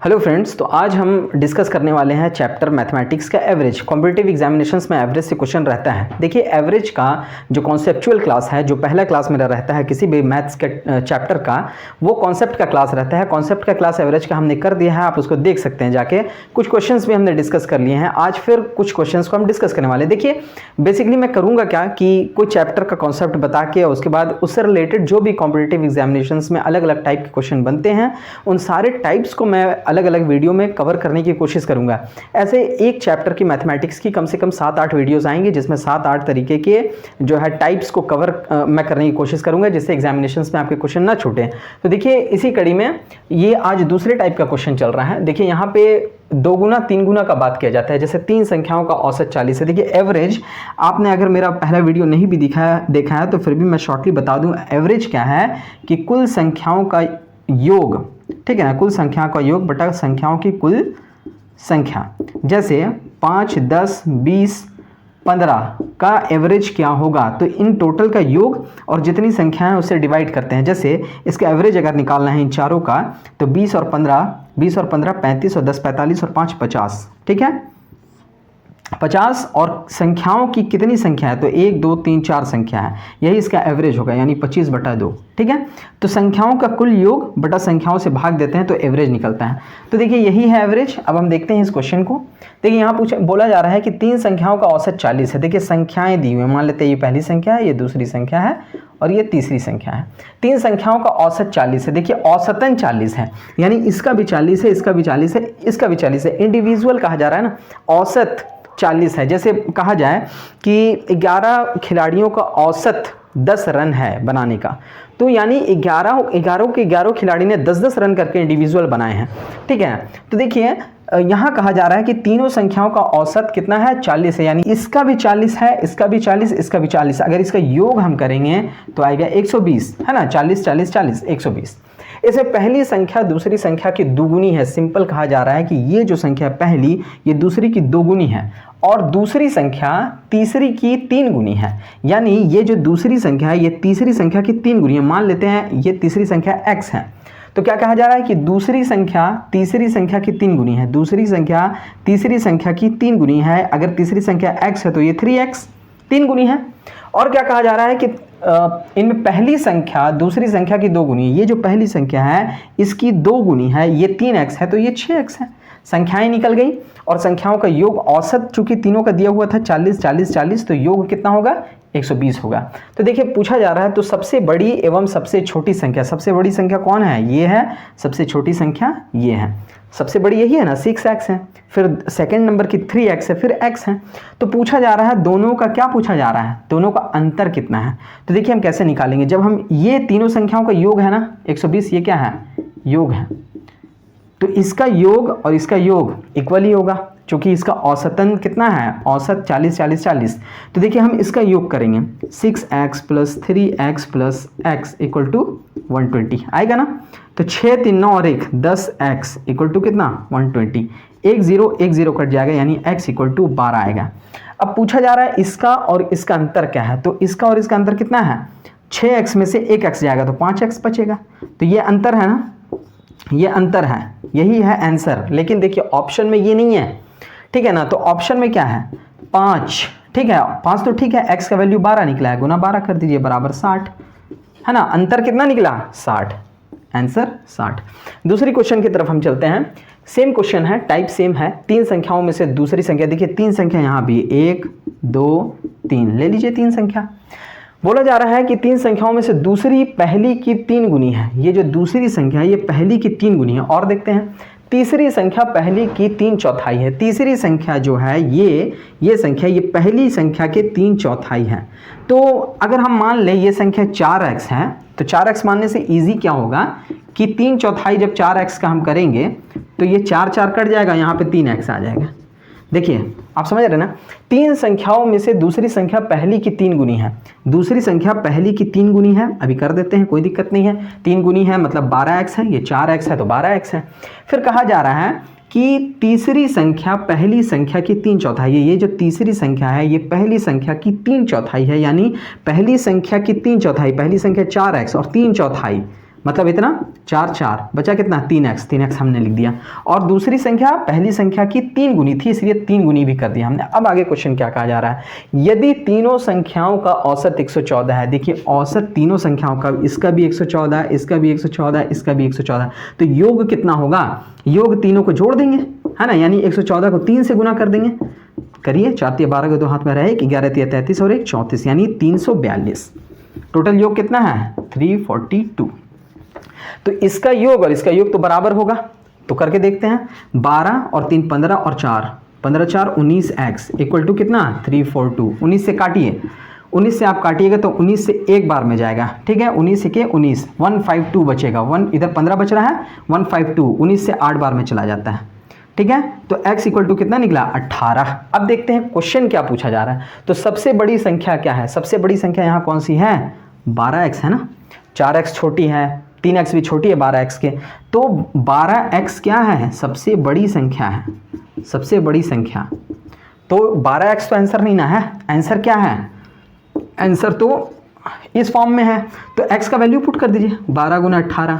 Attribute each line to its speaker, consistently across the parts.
Speaker 1: Hello friends, तो आज हम डिस्कस करने वाले हैं चैप्टर मैथमेटिक्स का एवरेज। कॉम्पिटिटिव एग्जामिनेशंस में एवरेज से क्वेश्चन रहता है। देखिए, एवरेज का जो कॉन्सेप्चुअल क्लास है, जो पहला क्लास मेरा रहता है किसी भी मैथ्स के चैप्टर का, वो कॉन्सेप्ट का क्लास रहता है। कॉन्सेप्ट का क्लास एवरेज का हमने कर दिया है, आप उसको देख सकते हैं जाके। कुछ क्वेश्चंस भी हमने डिस्कस कर लिए हैं। आज फिर कुछ क्वेश्चंस को हम डिस्कस करने वाले हैं। देखिए, बेसिकली मैं करूँगा क्या कि कोई चैप्टर का कॉन्सेप्ट बता के और उसके बाद उससे रिलेटेड जो भी कॉम्पिटिटिव एग्जामिनेशंस में अलग अलग टाइप के क्वेश्चन बनते हैं, उन सारे टाइप्स को मैं अलग अलग वीडियो में कवर करने की कोशिश करूंगा। ऐसे एक चैप्टर की मैथमेटिक्स की कम से कम 7-8 वीडियोस आएंगे, जिसमें 7-8 तरीके के जो है टाइप्स को कवर मैं करने की कोशिश करूंगा, जिससे एग्जामिनेशंस में आपके क्वेश्चन ना छूटे। तो देखिए, इसी कड़ी में ये आज दूसरे टाइप का क्वेश्चन चल रहा है। देखिए, यहाँ पे 2 गुना 3 गुना का बात किया जाता है। जैसे 3 संख्याओं का औसत 40 है। देखिए, एवरेज आपने अगर मेरा पहला वीडियो नहीं भी देखा है तो फिर भी मैं शॉर्टली बता दूं, एवरेज क्या है कि कुल संख्याओं का योग, ठीक है ना, कुल संख्या का योग बटा संख्याओं की कुल संख्या। जैसे 5, 10, 20, 15 का एवरेज क्या होगा, तो इन टोटल का योग और जितनी संख्याएं उससे डिवाइड करते हैं। जैसे इसका एवरेज अगर निकालना है इन चारों का, तो 20 और 15 35 और 10 45 और 5 50, ठीक है। 50 और संख्याओं की कितनी संख्या है, तो 1 2 3 4 संख्या है, यही इसका एवरेज होगा, यानी 25/2, ठीक है। तो संख्याओं का कुल योग बटा संख्याओं से भाग देते हैं तो एवरेज निकलता है। तो देखिए, यही है एवरेज। अब हम देखते हैं इस क्वेश्चन को। देखिए, यहाँ बोला जा रहा है कि 3 संख्याओं का औसत 40 है। देखिए, संख्याएं दी हुई हैं, मान लेते हैं ये पहली संख्या है, ये दूसरी संख्या है और ये तीसरी संख्या है। 3 संख्याओं का औसत 40 है। देखिए, औसतन 40 है, यानी इसका भी 40 है, इसका भी 40 है, इसका भी 40 है। इंडिविजुअल कहा जा रहा है ना, औसत 40 है। जैसे कहा जाए कि 11 खिलाड़ियों का औसत 10 रन है बनाने का, तो यानी 11 खिलाड़ी ने 10-10 रन करके इंडिविजुअल बनाए हैं, ठीक है। तो देखिए, यहाँ कहा जा रहा है कि तीनों संख्याओं का औसत कितना है, 40 है, यानी इसका भी 40 है, इसका भी 40, इसका भी 40। अगर इसका योग हम करेंगे तो आएगा 120, है ना। 40 40 40 120। इसमें पहली संख्या दूसरी संख्या की दोगुनी है। सिंपल कहा जा रहा है कि ये जो संख्या पहली, ये दूसरी की दोगुनी है, और दूसरी संख्या तीसरी की 3 गुनी है। यानी ये जो दूसरी संख्या है, ये तीसरी संख्या की 3 गुनी है। मान लेते हैं ये तीसरी संख्या x है, तो क्या कहा जा रहा है कि दूसरी संख्या तीसरी संख्या की 3 गुनी है। दूसरी संख्या तीसरी संख्या की 3 गुनी है। अगर तीसरी संख्या x है तो ये 3x 3 गुनी है। और क्या कहा जा रहा है कि इनमें पहली संख्या दूसरी संख्या की 2 गुनी है। ये जो पहली संख्या है इसकी 2 गुनी है, ये 3x है, तो ये 6x है। संख्याएं निकल गई और संख्याओं का योग, औसत चूंकि तीनों का दिया हुआ था 40 40 40, तो योग कितना होगा, 120 होगा। तो देखिए, पूछा जा रहा है तो सबसे बड़ी एवं सबसे छोटी संख्या, सबसे बड़ी संख्या कौन है, ये है। सबसे छोटी संख्या ये है। सबसे बड़ी यही है ना, 6x है। फिर सेकंड नंबर की 3x है, फिर x है। तो पूछा जा रहा है दोनों का, क्या पूछा जा रहा है, दोनों का अंतर कितना है। तो देखिए, हम कैसे निकालेंगे। जब हम ये तीनों संख्याओं का योग है ना 120, ये क्या है, योग है, तो इसका योग और इसका योग इक्वल ही होगा, क्योंकि इसका औसतन कितना है, औसत 40 40 40। तो देखिए, हम इसका योग करेंगे, 6x + 3x + x = 120 आएगा ना। तो 6 3 9 और 1 10x = कितना, 120। 1 0 कट जाएगा, यानी x = 12 आएगा। अब पूछा जा रहा है इसका और इसका अंतर क्या है, तो इसका और इसका अंतर कितना है, 6x में से 1x जाएगा तो 5x बचेगा। तो ये अंतर है ना, ये अंतर है, यही है आंसर। लेकिन देखिए, ऑप्शन में ये नहीं है, ठीक है ना। तो ऑप्शन में क्या है, 5, ठीक है। 5 तो ठीक है, x का वैल्यू 12 निकला है, गुना 12 कर दीजिए बराबर 60, है ना। अंतर कितना निकला, 60, आंसर 60। दूसरी क्वेश्चन की तरफ हम चलते हैं। सेम क्वेश्चन है, टाइप सेम है। 3 संख्याओं में से दूसरी संख्या, देखिए 3 संख्या यहाँ भी, 1 2 3, ले लीजिए 3 संख्या। बोला जा रहा है कि 3 संख्याओं में से दूसरी पहली की 3 गुनी है। ये जो दूसरी संख्या है, ये पहली की 3 गुनी है। और देखते हैं, तीसरी संख्या पहली की 3/4 है। तीसरी संख्या जो है, ये संख्या, ये पहली संख्या के 3/4 है। तो अगर हम मान लें ये संख्या 4x है, तो 4x मानने से इजी क्या होगा कि 3/4 जब 4x का हम करेंगे तो ये 4 4 कट जाएगा, यहाँ पे 3x आ जाएगा। देखिए, आप समझ रहे हैं ना। 3 संख्याओं में से दूसरी संख्या पहली की 3 गुनी है। दूसरी संख्या पहली की 3 गुनी है, अभी कर देते हैं, कोई दिक्कत नहीं है। 3 गुनी है मतलब 12x है, ये 4x है तो 12x है। फिर कहा जा रहा है कि तीसरी संख्या पहली संख्या की 3/4 है। ये जो तीसरी संख्या है, ये पहली संख्या की 3/4 है, यानी पहली संख्या की 3/4, पहली संख्या 4x और 3/4 मतलब इतना 4 4 बचा कितना 3x हमने लिख दिया। और दूसरी संख्या पहली संख्या की 3 गुनी थी, इसलिए 3 गुनी भी कर दिया हमने। अब आगे क्वेश्चन क्या कहा जा रहा है, यदि तीनों संख्याओं का औसत 114 है, देखिए औसत तीनों संख्याओं का, इसका भी 114, इसका भी 114, इसका भी 114, तो योग कितना होगा, योग तीनों को जोड़ देंगे, है ना, यानी 114 को 3 से गुना कर देंगे। करिए, 4 3 12 के 2 हाथ में रहे, 11 3 33 और 1 34, यानी 342। टोटल योग कितना है 342। तो इसका योग और इसका योग तो बराबर होगा, तो करके देखते हैं। 12 और 3 15 और 4 15 4 19x इक्वल टू कितना 342। 19 से काटिए, 19 से आप काटिएगा तो 19 से एक बार में जाएगा, ठीक है, 19 के 19 152 बचेगा, 1 इधर 15 बच रहा है, 152 19 से 8 बार में चला जाता है, ठीक है। तो x इक्वल टू कितना निकला 18। अब देखते हैं क्वेश्चन क्या पूछा जा रहा है। तो सबसे बड़ी संख्या क्या है, सबसे बड़ी संख्या यहाँ कौन सी है 12x है ना, 4x छोटी है, 3x भी छोटी है 12x के, तो 12x क्या है सबसे बड़ी संख्या है, सबसे बड़ी संख्या। तो 12x तो आंसर नहीं ना है, आंसर क्या है, आंसर तो इस फॉर्म में है, तो x का वैल्यू पुट कर दीजिए 12 गुना 18,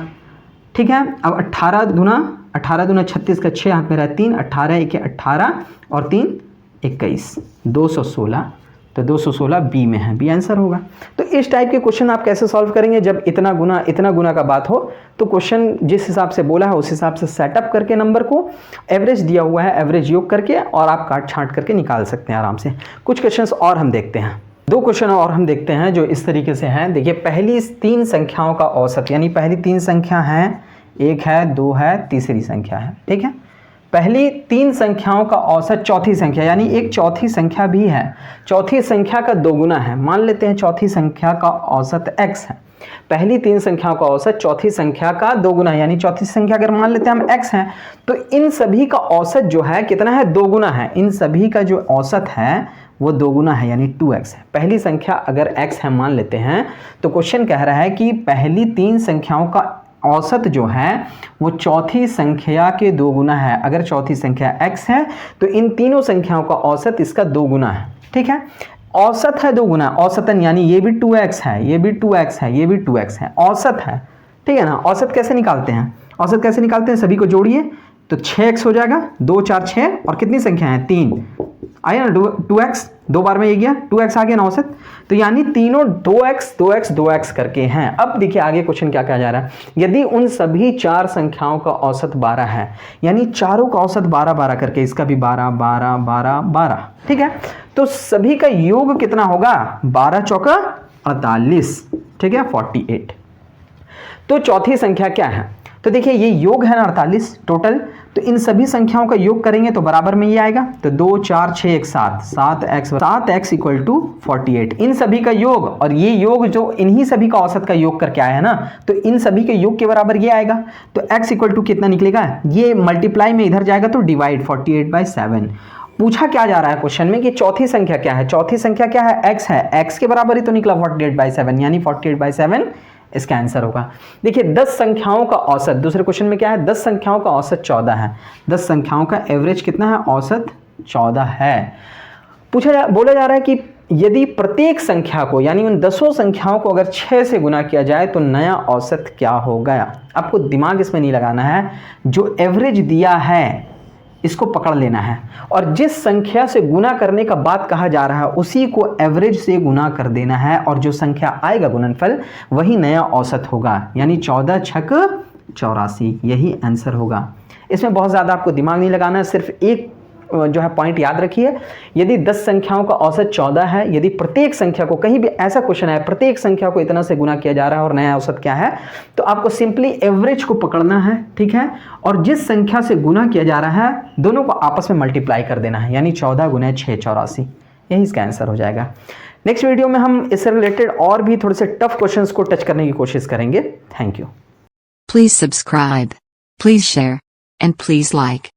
Speaker 1: ठीक है। अब 18 दूना 36 का 6 हाथ में रहा 3, 18 1 18 और 3 21 216, तो 216 बी में है, बी आंसर होगा। तो इस टाइप के क्वेश्चन आप कैसे सॉल्व करेंगे, जब इतना गुना का बात हो, तो क्वेश्चन जिस हिसाब से बोला है उस हिसाब से सेटअप करके नंबर को, एवरेज दिया हुआ है एवरेज योग करके, और आप काट छांट करके निकाल सकते हैं आराम से। कुछ क्वेश्चंस और हम देखते हैं, 2 क्वेश्चन और हम देखते हैं जो इस तरीके से हैं। देखिए, पहली 3 संख्याओं का औसत, यानी पहली 3 संख्या है, 1 है 2 है, तीसरी संख्या है, ठीक है। पहली 3 संख्याओं का औसत चौथी संख्या, यानी एक चौथी संख्या भी है, चौथी संख्या का 2 गुना है, मान लेते हैं चौथी संख्या का औसत x है। पहली 3 संख्याओं का औसत चौथी संख्या का 2 गुना है, यानी चौथी संख्या अगर मान लेते हैं हम x है, तो इन सभी का औसत जो है कितना है 2 गुना है, इन सभी का जो औसत है वो 2 गुना है, यानी 2x है। पहली संख्या अगर x है मान लेते हैं, तो क्वेश्चन कह रहा है कि पहली 3 संख्याओं का औसत जो है वो चौथी संख्या के 2 गुना है। अगर चौथी संख्या x है तो इन तीनों संख्याओं का औसत इसका 2 गुना है, ठीक है। औसत है 2 गुना, औसतन, यानी ये भी 2x है, ये भी 2x है, ये भी 2x है, औसत है, ठीक है ना। औसत कैसे निकालते हैं, औसत कैसे निकालते हैं, सभी को जोड़िए तो 6x हो जाएगा, 2 4 6, और कितनी संख्या है 3, आया ना 2x, 2 बार में ये गया 2x आ गया ना औसत, तो यानी तीनों 2x 2x 2x करके हैं। अब देखिए आगे क्वेश्चन क्या कहा जा रहा है, यदि उन सभी 4 संख्याओं का औसत 12 है, यानी चारों का औसत 12 12 करके, इसका भी 12 12 12 12, ठीक है, तो सभी का योग कितना होगा 12 चौका 48, ठीक है 48। तो चौथी संख्या क्या है, तो देखिए ये योग है ना 48 टोटल, तो इन सभी संख्याओं का योग करेंगे तो बराबर में ये आएगा, तो 2 4 6 1 7, 7x इक्वल टू 48, इन सभी का योग, और ये योग जो इन्हीं सभी का औसत का योग करके आया है ना, तो इन सभी के योग के बराबर ये आएगा, तो x इक्वल टू कितना निकलेगा, ये मल्टीप्लाई में इधर जाएगा तो डिवाइड 48/7। पूछा क्या जा रहा है क्वेश्चन में कि चौथी संख्या क्या है, चौथी संख्या क्या है x है, x के बराबर ही तो निकला 48/7, यानी 48/7 इसका आंसर होगा। देखिए 10 संख्याओं का औसत, दूसरे क्वेश्चन में क्या है 10 संख्याओं का औसत 14 है, 10 संख्याओं का एवरेज कितना है, औसत 14 है। बोला जा रहा है कि यदि प्रत्येक संख्या को, यानी उन 10 संख्याओं को अगर 6 से गुना किया जाए तो नया औसत क्या होगा। आपको दिमाग इसमें नहीं लगाना है, जो एवरेज दिया है इसको पकड़ लेना है, और जिस संख्या से गुना करने का बात कहा जा रहा है उसी को एवरेज से गुना कर देना है, और जो संख्या आएगा गुणनफल वही नया औसत होगा, यानी 14 छक 84, यही आंसर होगा। इसमें बहुत ज़्यादा आपको दिमाग नहीं लगाना है, सिर्फ एक जो है पॉइंट याद रखिए, यदि 10 संख्याओं का औसत 14 है, यदि प्रत्येक संख्या को, कहीं भी ऐसा क्वेश्चन है प्रत्येक संख्या को इतना से गुना किया जा रहा है और नया औसत क्या है, तो आपको सिंपली एवरेज को पकड़ना है, ठीक है, और जिस संख्या से गुना किया जा रहा है दोनों को आपस में मल्टीप्लाई कर देना है, यानी 14 गुना 6 84, यही इसका आंसर हो जाएगा। नेक्स्ट वीडियो में हम इससे रिलेटेड और भी थोड़े से टफ क्वेश्चंस को टच करने की कोशिश करेंगे। Thank you.
Speaker 2: Please subscribe, please share, and please like.